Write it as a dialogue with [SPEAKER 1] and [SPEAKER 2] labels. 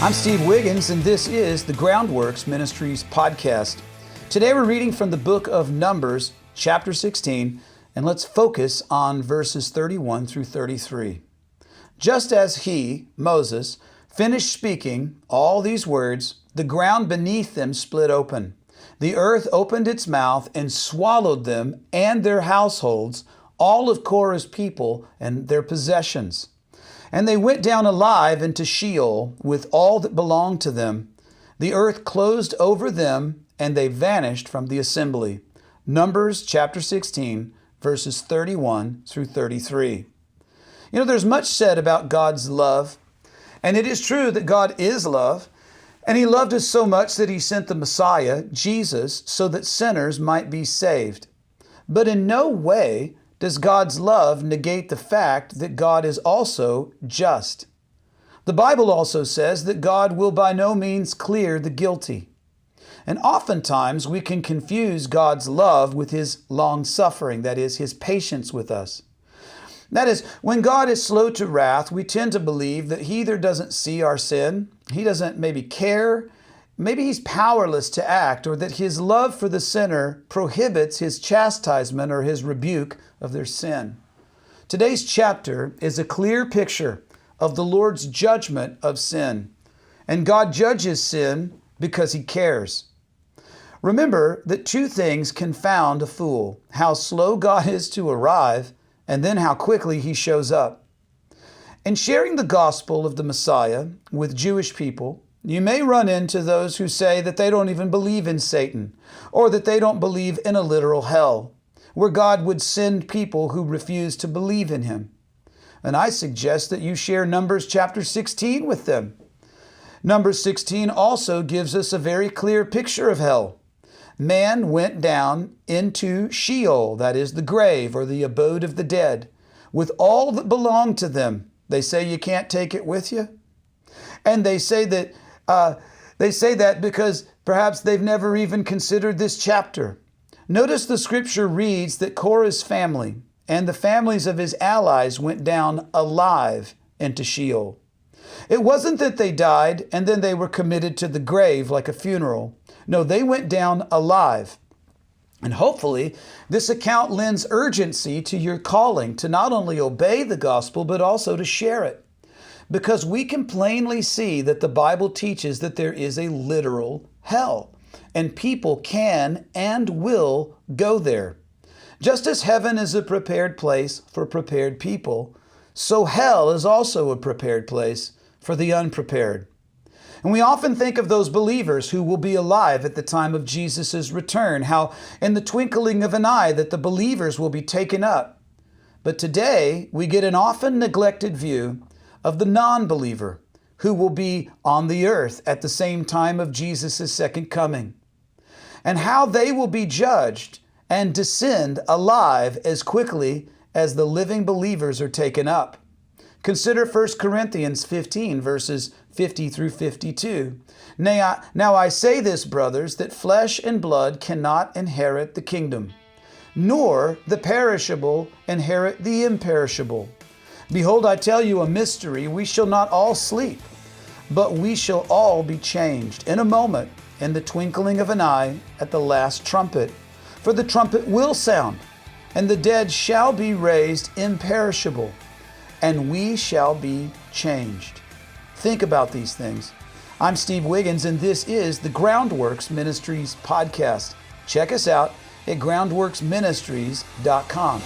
[SPEAKER 1] I'm Steve Wiggins, and this is the Groundworks Ministries podcast. Today we're reading from the book of Numbers, chapter 16, and let's focus on verses 31 through 33. Just as he, Moses, finished speaking all these words, the ground beneath them split open. The earth opened its mouth and swallowed them and their households, all of Korah's people and their possessions. And they went down alive into Sheol with all that belonged to them. The earth closed over them, and they vanished from the assembly. Numbers chapter 16, verses 31 through 33. There's much said about God's love, and it is true that God is love, and He loved us so much that He sent the Messiah, Jesus, so that sinners might be saved. But in no way does God's love negate the fact that God is also just. The Bible also says that God will by no means clear the guilty. And oftentimes we can confuse God's love with His long-suffering, that is, His patience with us. That is, when God is slow to wrath, we tend to believe that He either doesn't see our sin, He doesn't maybe care, maybe He's powerless to act, or that His love for the sinner prohibits His chastisement or His rebuke of their sin. Today's chapter is a clear picture of the Lord's judgment of sin. And God judges sin because He cares. Remember that two things confound a fool: how slow God is to arrive, and then how quickly He shows up. In sharing the gospel of the Messiah with Jewish people, you may run into those who say that they don't even believe in Satan, or that they don't believe in a literal hell, where God would send people who refuse to believe in Him. And I suggest that you share Numbers chapter 16 with them. Numbers 16 also gives us a very clear picture of hell. Man went down into Sheol, that is the grave or the abode of the dead, with all that belonged to them. They say you can't take it with you. And they say that because perhaps they've never even considered this chapter. Notice the scripture reads that Korah's family and the families of his allies went down alive into Sheol. It wasn't that they died and then they were committed to the grave like a funeral. No, they went down alive. And hopefully, this account lends urgency to your calling to not only obey the gospel, but also to share it. Because we can plainly see that the Bible teaches that there is a literal hell, and people can and will go there. Just as heaven is a prepared place for prepared people, so hell is also a prepared place for the unprepared. And we often think of those believers who will be alive at the time of Jesus' return, how in the twinkling of an eye that the believers will be taken up. But today we get an often neglected view of the non-believer who will be on the earth at the same time of Jesus' second coming, and how they will be judged and descend alive as quickly as the living believers are taken up. Consider 1 Corinthians 15, verses 50 through 52. Now I say this, brothers, that flesh and blood cannot inherit the kingdom, nor the perishable inherit the imperishable. Behold, I tell you a mystery. We shall not all sleep, but we shall all be changed in a moment, in the twinkling of an eye, at the last trumpet. For the trumpet will sound, and the dead shall be raised imperishable, and we shall be changed. Think about these things. I'm Steve Wiggins, and this is the Groundworks Ministries podcast. Check us out at groundworksministries.com.